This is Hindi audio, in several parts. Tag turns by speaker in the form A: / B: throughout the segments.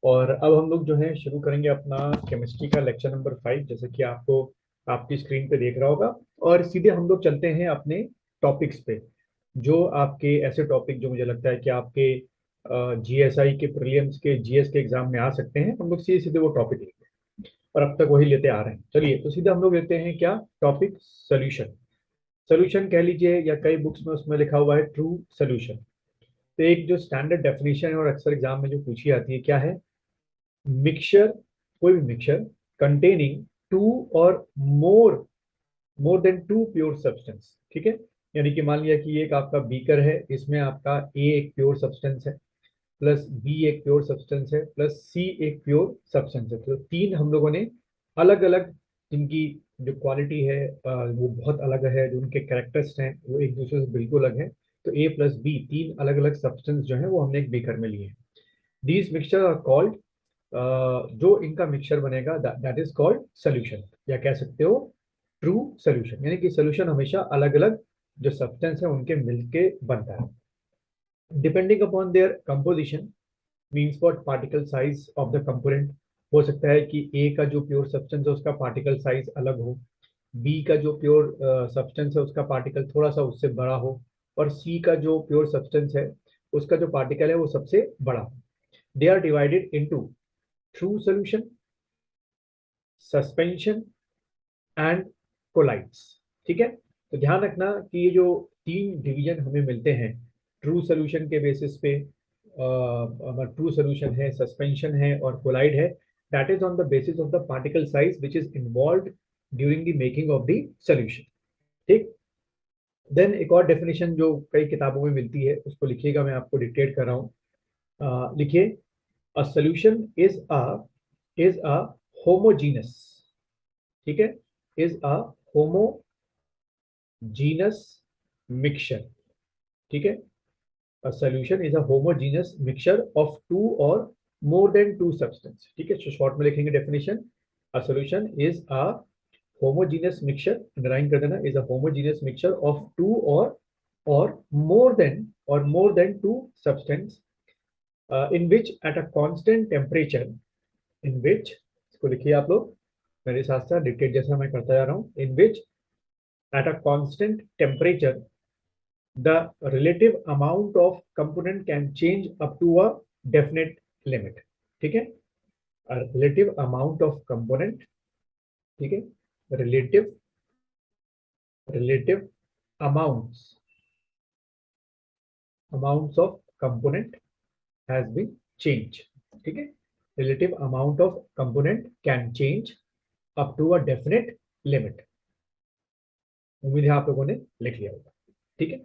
A: और अब हम लोग जो है शुरू करेंगे अपना केमिस्ट्री का लेक्चर नंबर 5, जैसे कि आपको आपकी स्क्रीन पे देख रहा होगा। और सीधे हम लोग चलते हैं अपने टॉपिक्स पे, जो आपके ऐसे टॉपिक जो मुझे लगता है कि आपके जीएसआई के प्रीलिम्स के जीएस के एग्जाम में आ सकते हैं। हम लोग सीधे सीधे वो टॉपिक लेते हैं और अब तक वही लेते आ रहे हैं। चलिए तो सीधे हम लोग लेते हैं क्या टॉपिक, सोल्यूशन। सोल्यूशन कह लीजिए या कई बुक्स में उसमें लिखा हुआ है ट्रू सोल्यूशन। तो एक जो स्टैंडर्ड डेफिनेशन है और अक्सर एग्जाम में जो पूछी जाती है क्या है, मिक्सचर, कोई भी mixture containing two or more more than two pure substance. ठीक है, यानी कि मान लिया कि ये एक आपका बीकर है, इसमें आपका ए एक प्योर सब्सटेंस है, प्लस बी एक प्योर सब्सटेंस है, प्लस सी एक प्योर सब्सटेंस है। तो तीन हम लोगों ने अलग अलग, जिनकी जो क्वालिटी है वो बहुत अलग है, जो उनके कैरेक्टर्स हैं वो एक दूसरे से बिल्कुल अलग है। तो ए प्लस बी तीन अलग अलग सब्सटेंस जो है वो हमने एक बीकर में लिए हैं। दीज मिक्सचर आर कॉल्ड, जो इनका मिक्सचर बनेगा दैट इज कॉल्ड सोल्यूशन, या कह सकते हो ट्रू सोल्यूशन। यानी कि सोल्यूशन हमेशा अलग अलग जो सब्सटेंस है उनके मिलके बनता है। Depending upon their composition means what particle size of the component. हो सकता है कि ए का जो प्योर सब्सटेंस है उसका पार्टिकल साइज अलग हो, बी का जो प्योर सब्सटेंस है उसका पार्टिकल थोड़ा सा उससे बड़ा हो, और सी का जो प्योर सब्सटेंस है उसका जो पार्टिकल है वो सबसे बड़ा हो। They are divided into true solution, suspension and colloids. ठीक है, तो ध्यान रखना कि ये जो तीन डिवीजन हमें मिलते हैं ट्रू सोल्यूशन के बेसिस पे, ट्रू सोल्यूशन है, सस्पेंशन है और कोलाइड है, that is on the basis of the particle size which is involve during the making of the solution. ठीक, देन एक और डेफिनेशन जो कई किताबों में मिलती है उसको लिखिएगा, मैं आपको डिक्टेट कर रहा हूँ। लिखिए, a solution is a homogeneous. ठीक है, इज अ होमोजीनस मिक्सचर। ठीक है, a solution is a homogeneous mixture of two or more than two substance। ठीक है, तो शॉर्ट में लिखेंगे definition, a solution is a homogeneous mixture, underline कर देना, is a homogeneous mixture of two or more than two substance, in which at a constant temperature, in which, इसको लिखिए आप लोग मेरे साथ साथ डिक्टेट जैसा मैं करता जा रहा हूँ, in which at a constant temperature the relative amount of component can change up to a definite limit। ठीक है, relative amount of component, ठीक है, relative relative amounts amounts of component has been changed। ठीक है, relative amount of component can change up to a definite limit। उम्मीद है आप लोगों ने लिख लिया होगा। ठीक है,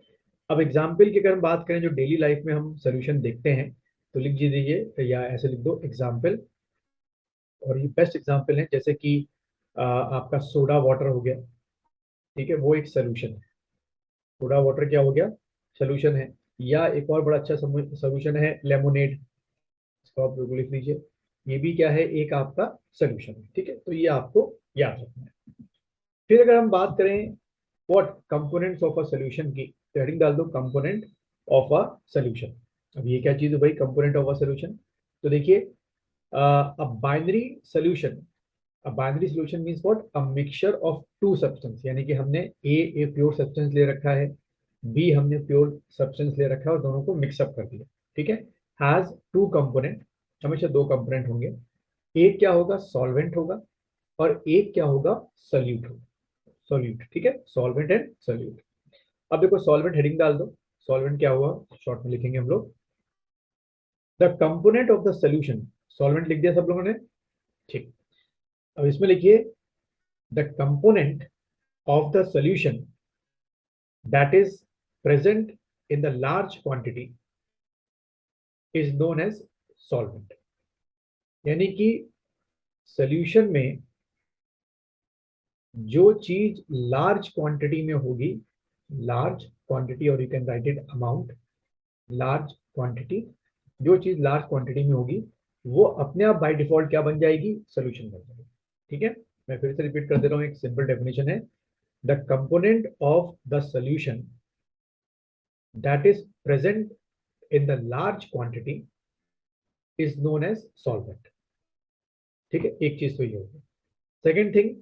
A: अब एग्जाम्पल की अगर हम बात करें जो डेली लाइफ में हम सोल्यूशन देखते हैं, तो लिख दीजिए या ऐसे लिख दो एग्जाम्पल। और ये बेस्ट एग्जाम्पल है, जैसे कि आपका सोडा वाटर हो गया। ठीक है, वो एक सोल्यूशन है। सोडा वाटर क्या हो गया, सोल्यूशन है। या एक और बड़ा अच्छा सोल्यूशन है लेमोनेड, इसको आप बिल्कुल लिख लीजिए, ये भी क्या है, एक आपका सोल्यूशन है। ठीक है, तो ये आपको याद रखना है। फिर अगर हम बात करें what components of a solution की, तो हेडिंग डाल दो कंपोनेंट ऑफ अ सोल्यूशन। अब ये क्या चीज है भाई, कंपोनेंट ऑफ अ सोल्यूशन। तो देखिए, a binary solution, a binary solution means what, a mixture of two substance। यानी कि हमने ए प्योर सब्सटेंस ले रखा है, बी हमने प्योर सब्सटेंस ले रखा है और दोनों को मिक्सअप कर दिया। ठीक है, हैज टू कंपोनेंट, हमेशा दो कंपोनेंट होंगे। एक क्या होगा, सॉल्वेंट होगा, और एक क्या होगा, सोल्यूट होगा। सोल्यूट, ठीक है, सॉल्वेंट एंड सोल्यूट। अब देखो सॉल्वेंट हेडिंग डाल दो, सॉल्वेंट क्या हुआ, शॉर्ट में लिखेंगे हम लोग the component of the solution. Solvent लिख दिया सब लोगों ने। ठीक, अब इसमें लिखिए the component of the solution that is present in the large quantity is known as solvent। यानी कि सॉल्यूशन में जो चीज लार्ज क्वांटिटी में होगी, लार्ज क्वांटिटी, और you can write it amount, large quantity, जो चीज लार्ज क्वांटिटी में होगी वो अपने आप बाय डिफॉल्ट क्या बन जाएगी, सोल्यूशन बन जाएगी। ठीक है, मैं फिर से रिपीट कर दे रहा हूं, एक सिंपल डेफिनेशन है, the component of the solution that is present in the large quantity is known as solvent. ठीक है, एक चीज तो ये होगी। सेकेंड थिंग,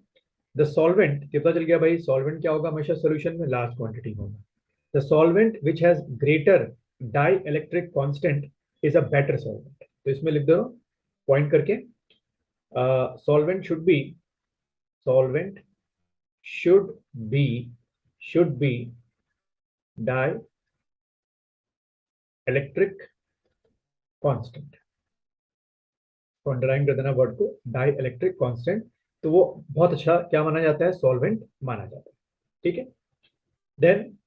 A: द सॉल्वेंट, पता चल गया भाई सॉल्वेंट क्या होगा, हमेशा सोल्यूशन में लार्ज क्वांटिटी होगा। The solvent which has greater dielectric constant is a better solvent. तो इसमें लिख दो पॉइंट करके, solvent should be, solvent should be should be dielectric constant। तो अंडरलाइन कर देना वर्ड को, डाइइलेक्ट्रिक कांस्टेंट। तो वो बहुत अच्छा क्या माना जाता है, सॉल्वेंट माना जाता है। ठीक है, then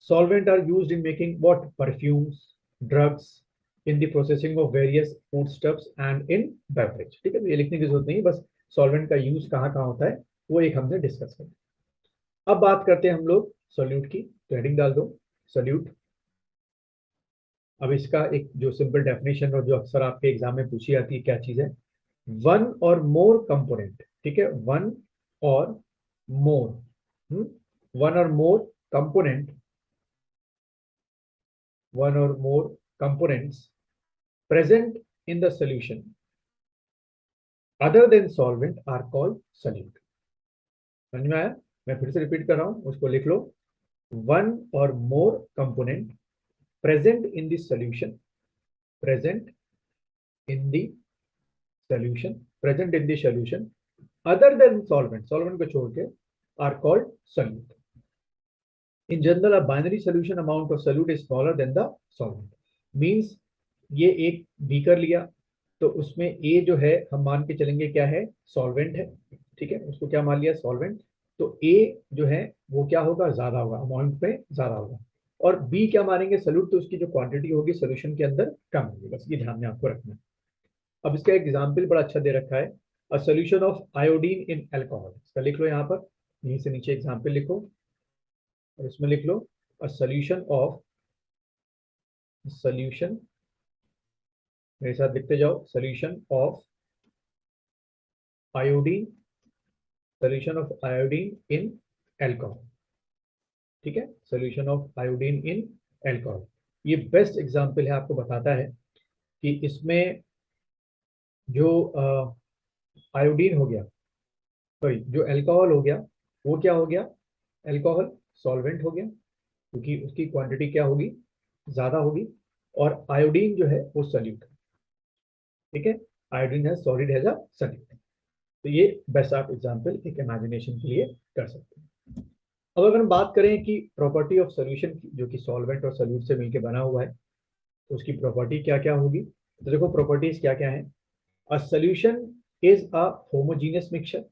A: solvent are used in making what, perfumes, drugs, in the processing of various food stuffs and in beverage. ठीक है, तो ये लिखने की जरूरत नहीं, बस सॉल्वेंट का यूज कहाँ कहाँ होता है वो एक हमने डिस्कस कर। अब बात करते हैं हम लोग सोल्यूट की, तो हेडिंग डाल दो सोल्यूट। अब इसका एक जो सिंपल डेफिनेशन और जो अक्सर आपके एग्जाम में पूछी जाती है क्या चीज है, वन और मोर कंपोनेंट। ठीक है, one or more, one or more component, one or more components present in the solution other than solvent are called solute. समझ में आया? मैं फिर से रिपीट कर रहा हूं, उसको लिख लो। One or more component present in the solution, present in the present in the solution other than solvent, solvent को छोड़ के, are called solute। in general a binary solution amount of solute is smaller than the solvent, means ये एक बीकर लिया तो उसमें ए जो है हम मान के चलेंगे क्या है, सॉल्वेंट है। ठीक है, उसको क्या मान लिया, सॉल्वेंट। तो ए जो है वो क्या होगा, ज्यादा होगा, अमाउंट में ज्यादा होगा। और बी क्या मानेंगे, सॉल्यूट, तो उसकी जो क्वांटिटी होगी सोल्यूशन के अंदर कम होगी। बस ये ध्यान में आपको रखना है। अब इसका एक एग्जांपल बड़ा अच्छा दे रखा है, a solution of iodine in alcohol. इसका लिख लो यहाँ पर, यहीं से नीचे एग्जांपल लिखो और इसमें लिख लो अ सोल्यूशन, मेरे साथ लिखते जाओ, solution of iodine, solution of iodine in alcohol. ठीक है, solution of iodine in alcohol, ये बेस्ट एग्जांपल है, आपको बताता है कि इसमें जो आयोडीन हो गया, सॉरी जो अल्कोहल हो गया, वो क्या हो गया, अल्कोहल सॉल्वेंट हो गया क्योंकि उसकी क्वांटिटी क्या होगी, ज्यादा होगी। और आयोडीन जो है वो सॉल्यूट। ठीक है, आयोडीन है सॉलिड, है सॉल्यूट। तो ये बेस्ट आप एग्जांपल एक इमेजिनेशन के लिए कर सकते हैं। अब अगर हम बात करें कि प्रॉपर्टी ऑफ सॉल्यूशन की, जो कि सॉल्वेंट और सॉल्यूट से मिलकर बना हुआ है, तो उसकी प्रॉपर्टी क्या क्या होगी। तो देखो प्रॉपर्टीज क्या क्या है, a solution is a homogeneous mixture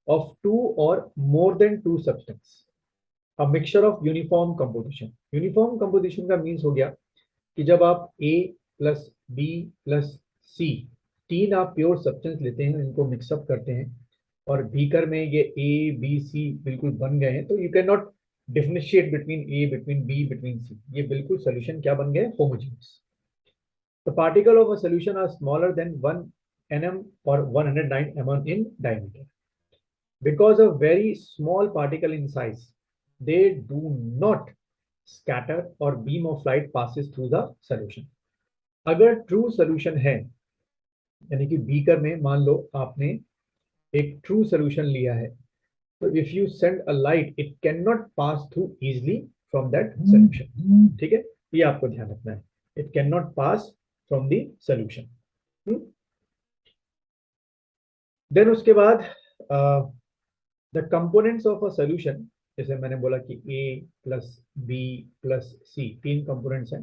A: of two or more than two substance, a mixture of uniform composition। Uniform composition का मीन्स हो गया कि जब आप A plus B plus C, तीन आप प्योर सब्सटेंस लेते हैं, इनको मिक्सअप करते हैं और बीकर में ये A B C बिल्कुल बन गए हैं, तो you can not differentiate between A, between B, between C। ये बिल्कुल सोल्यूशन क्या बन गए, homogeneous. The particle of a solution are smaller than 1 nm or 109 mm in diameter। Because of very small particle in size, they do not scatter or beam of light passes through the solution। अगर ट्रू सोल्यूशन है, यानी कि बीकर में मान लो आपने एक ट्रू सोल्यूशन लिया है, तो if you send a light it can not pass through easily from that solution. ठीक है, ये आपको ध्यान रखना है, it can not pass from the solution. Then उसके बाद the components of a solution, जैसे मैंने बोला कि A plus B plus C, तीन कंपोनेंट्स हैं।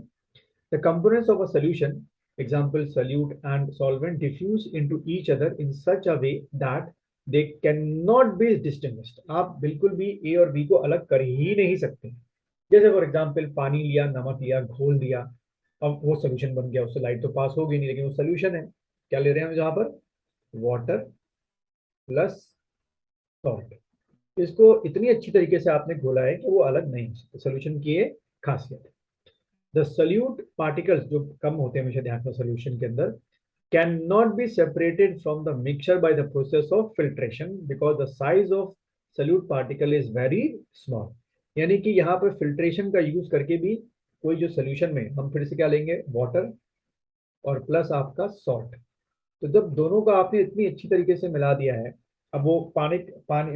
A: The components of a solution, example solute and solvent diffuse into each other in such a way that they cannot be distinguished। आप बिल्कुल भी ए और बी को अलग कर ही नहीं सकते। जैसे फॉर एग्जांपल पानी लिया, नमक लिया, घोल दिया, अब वो सोल्यूशन बन गया, उससे लाइट तो पास होगी नहीं, लेकिन वो सोल्यूशन है। क्या ले रहे हैं हम जहां पर, वाटर प्लस सॉल्ट। इसको इतनी अच्छी तरीके से आपने घोला है कि वो अलग नहीं हो सकते, सोल्यूशन की ये खासियत है। द सोल्यूट पार्टिकल्स, जो कम होते हैं हमेशा ध्यान में सोल्यूशन के अंदर, can not be separated from the mixture by the process of filtration because the size of solute particle is very small. यानी कि यहाँ पर फिल्ट्रेशन का यूज करके भी कोई जो सोल्यूशन में, हम फिर से क्या लेंगे, वाटर और प्लस आपका सॉल्ट। तो जब दोनों का आपने इतनी अच्छी तरीके से मिला दिया है, अब वो पानी पानी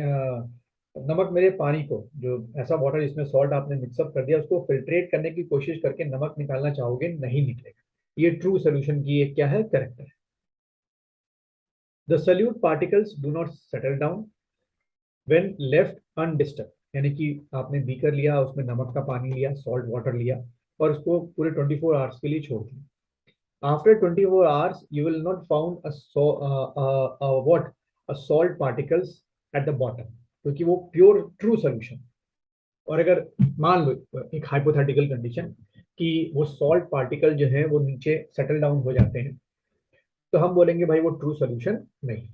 A: नमक मेरे पानी को, जो ऐसा वाटर जिसमें सॉल्ट आपने मिक्सअप कर दिया, उसको फिल्ट्रेट करने की कोशिश करके नमक निकालना चाहोगे, नहीं निकलेगा। ये ट्रू सोल्यूशन की एक क्या है, करेक्टर है। The solute particles do not settle down when left undisturb, यानी कि आपने बीकर लिया, उसमें नमक का पानी लिया, सॉल्ट वाटर लिया, और उसको पूरे 24 आवर्स के लिए छोड़ दिया। After 24 hours, you will not found what a salt particles at the bottom, क्योंकि वो प्योर ट्रू सोल्यूशन। और अगर मान लो एक हाइपोथेटिकल कंडीशन कि वो सॉल्ट पार्टिकल जो है वो नीचे सेटल डाउन हो जाते हैं, तो हम बोलेंगे भाई वो ट्रू सोल्यूशन नहीं।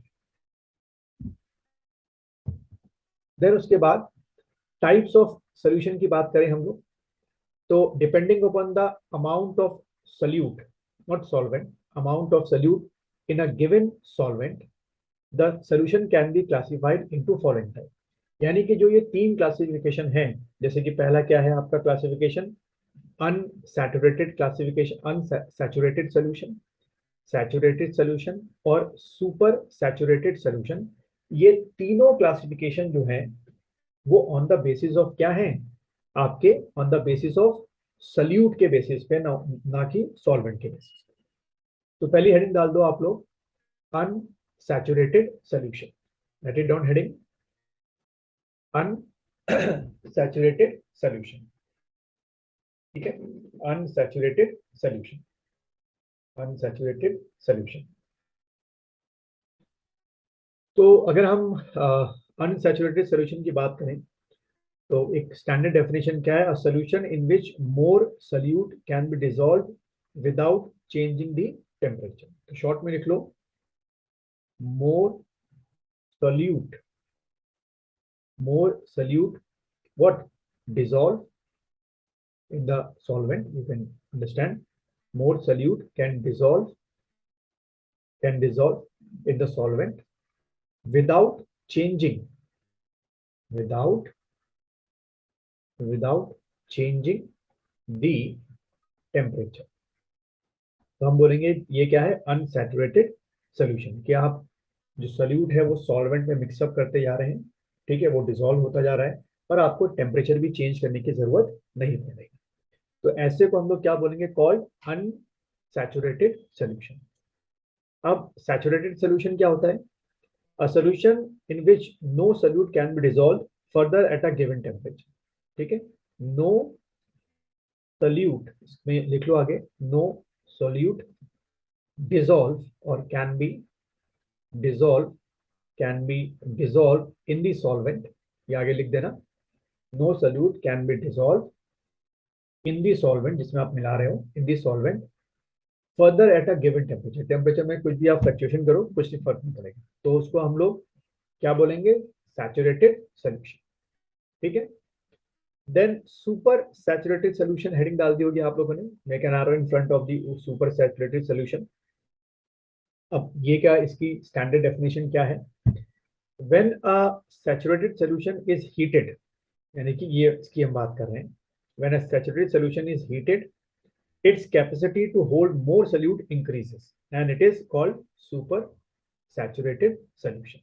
A: देन उसके बाद टाइप्स ऑफ सोल्यूशन की बात करें हम लोग, तो depending upon the amount of solute, not solvent, amount of solute in a given solvent, the solution can be classified into following type. यानी कि जो ये तीन क्लासिफिकेशन है, जैसे कि पहला क्या है आपका classification, unsaturated classification, unsaturated solution, saturated solution और सुपर सैचुरेटेड सोल्यूशन। ये तीनों क्लासिफिकेशन जो है वो ऑन द बेसिस ऑफ क्या है, आपके on the basis of solute के बेसिस पे, ना कि सॉल्वेंट के बेसिस। तो पहली हेडिंग डाल दो आप लोग, unsaturated solution. Right it down heading, unsaturated solution. ठीक है, अनसैचुरेटेड सोल्यूशन, अनसैचुरेटेड सोल्यूशन। तो अगर हम अनसैचुरेटेड सोल्यूशन की बात करें, तो एक स्टैंडर्ड डेफिनेशन क्या है, a solution in which more solute can be dissolve without changing the temperature. तो शॉर्ट में लिख लो, more solute, more solute what dissolve in the solvent, you can understand, more solute can dissolve in the solvent without changing, without without changing the temperature। तो हम बोलेंगे ये क्या है, अनसैचुरेटेड सोल्यूशन। कि आप जो सोल्यूट है वो सॉल्वेंट में मिक्सअप करते जा रहे हैं, ठीक है, वो डिसॉल्व होता जा रहा है, पर आपको टेम्परेचर भी चेंज करने की जरूरत नहीं पड़ेगी। तो ऐसे को हम लोग क्या बोलेंगे, कॉल्ड अनसैचुरेटेड सोल्यूशन। अब सैचुरेटेड सोल्यूशन क्या होता है, a solution in which no solute can be dissolve further at a given temperature. ठीक है, नो सोल्यूट, इसमें लिख लो आगे, no solute dissolve or dissolve can be dissolved in the solvent, ये आगे लिख देना, no solute can be dissolved in the solvent जिसमें आप मिला रहे हो, in the solvent further at a given temperature। Temperature में कुछ भी आप फ्लक्चुएशन करो, कुछ फर्क नहीं पड़ेगा, तो उसको हम लोग क्या बोलेंगे, सैचुरेटेड सोल्यूशन। ठीक है, then super saturated solution heading डाल दी होगी आप लोगों ने, make an arrow in front of the super saturated solution. अब ये क्या, इसकी स्टैंडर्ड डेफिनेशन क्या है, when a saturated solution is heated, यानी कि ये इसकी हम बात कर रहे हैं, when a saturated solution is heated its capacity to hold more solute increases and it is called super saturated solution।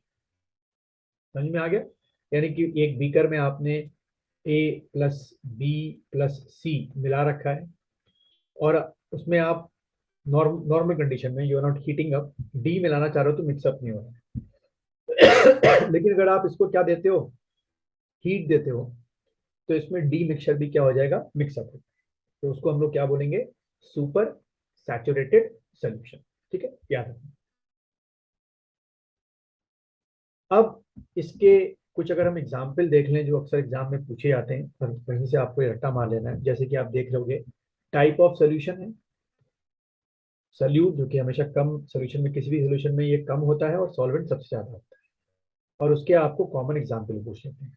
A: समझ में आ गया, यानी कि एक बीकर में आपने A plus B plus C मिला रखा है, और उसमें आप नॉर्मल कंडीशन में, you are not heating up, D मिलाना चाह रहे हो तो मिक्सअप नहीं हो रहा लेकिन अगर आप इसको क्या देते हो, हीट देते हो, तो इसमें डी मिक्सचर भी क्या हो जाएगा, मिक्सअप। तो उसको हम लोग क्या बोलेंगे, सुपर सैचुरेटेड सोल्यूशन। ठीक है, याद रखना। अब इसके कुछ अगर हम एग्जाम्पल देख लें जो अक्सर एग्जाम में पूछे जाते हैं, और वहीं से आपको रट्टा मार लेना है, जैसे कि आप देख लोगे, टाइप ऑफ सोल्यूशन है सल्यूट, जो कि हमेशा कम सोल्यूशन में, किसी भी सोल्यूशन में ये कम होता है और सॉल्वेंट सबसे ज्यादा होता है, और उसके आपको कॉमन एग्जाम्पल पूछ लेते हैं।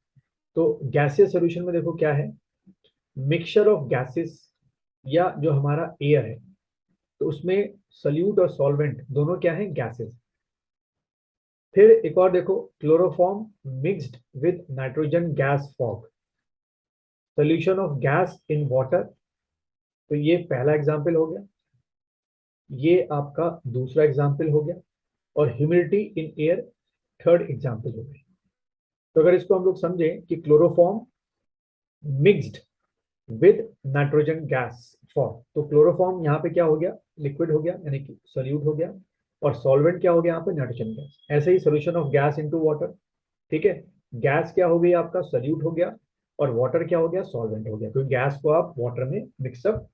A: तो गैसियस सोल्यूशन में देखो क्या है, मिक्सचर ऑफ गैसेस, या जो हमारा एयर है, तो उसमें सल्यूट और सॉल्वेंट दोनों क्या है, गैसेस। फिर एक और देखो, chloroform mixed with nitrogen gas fog, solution of gas in water, तो ये पहला एग्जांपल हो गया। ये आपका दूसरा एग्जाम्पल हो गया, और humidity in air third example हो गया। तो अगर इसको हम लोग समझें कि chloroform mixed with nitrogen gas form, तो क्लोरोफॉर्म यहाँ पे क्या हो गया, लिक्विड हो गया यानी कि सोल्यूट हो गया, और सॉल्वेंट क्या हो गया यहाँ पे, नाइट्रोजन गैस। ऐसे ही solution of gas into water, ठीक है, गैस क्या हो गई आपका, सोल्यूट हो गया, और वाटर क्या हो गया, सॉल्वेंट हो गया, क्योंकि गैस को आप वाटर में मिक्सअप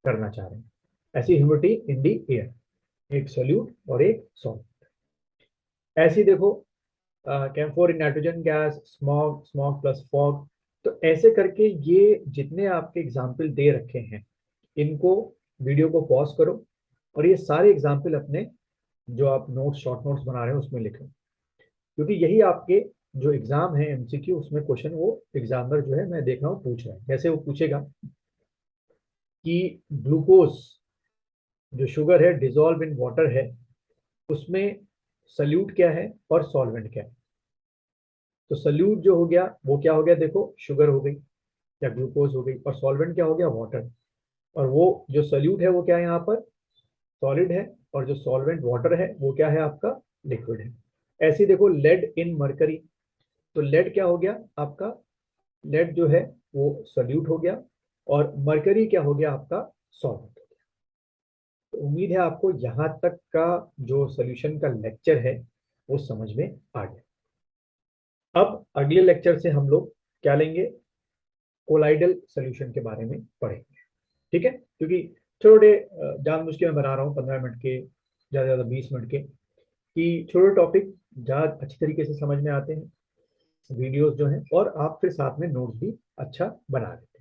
A: करना चाह रहे हैं। ऐसी ह्यूमिडिटी इन दी एयर, एक सोल्यूट और एक सॉल्वेंट। ऐसी देखो camphor in nitrogen gas, smog, smog plus fog. तो ऐसे करके ये जितने आपके एग्जाम्पल दे रखे हैं, इनको वीडियो को पॉज करो और ये सारे एग्जाम्पल अपने जो आप नोट्स, शॉर्ट नोट्स बना रहे हैं उसमें लिखो, क्योंकि यही आपके जो एग्जाम है एमसीक्यू, उसमें क्वेश्चन वो एग्जामिनर जो है मैं देख रहा हूँ पूछ रहा है। जैसे वो पूछेगा कि ग्लूकोज जो शुगर है डिजोल्व इन वाटर है, उसमें सल्यूट क्या है और सॉल्वेंट क्या है। तो सल्यूट जो हो गया वो क्या हो गया, देखो शुगर हो गई या ग्लूकोज हो गई, और सॉल्वेंट क्या हो गया, वाटर। और वो जो सल्यूट है वो क्या है यहाँ पर, सॉलिड है, और जो सॉल्वेंट वाटर है वो क्या है आपका, लिक्विड है। ऐसे ही देखो लेड इन मरकरी, तो लेड क्या हो गया आपका, लेड जो है वो सल्यूट हो गया, और मरकरी क्या हो गया आपका, सॉल्वेंट। तो उम्मीद है आपको यहाँ तक का जो सोल्यूशन का लेक्चर है वो समझ में आ गया। अब अगले लेक्चर से हम लोग क्या लेंगे, कोलाइडल सोल्यूशन के बारे में पढ़ेंगे, ठीक है, क्योंकि छोटे जानबूझ के मैं बना रहा हूँ 15 मिनट के, ज़्यादा ज़्यादा 20 मिनट के, कि छोटे टॉपिक ज़्यादा अच्छी तरीके से समझ में आते हैं, वीडियोस जो हैं, और आप फिर साथ में नोट्स भी अच्छा बना लें।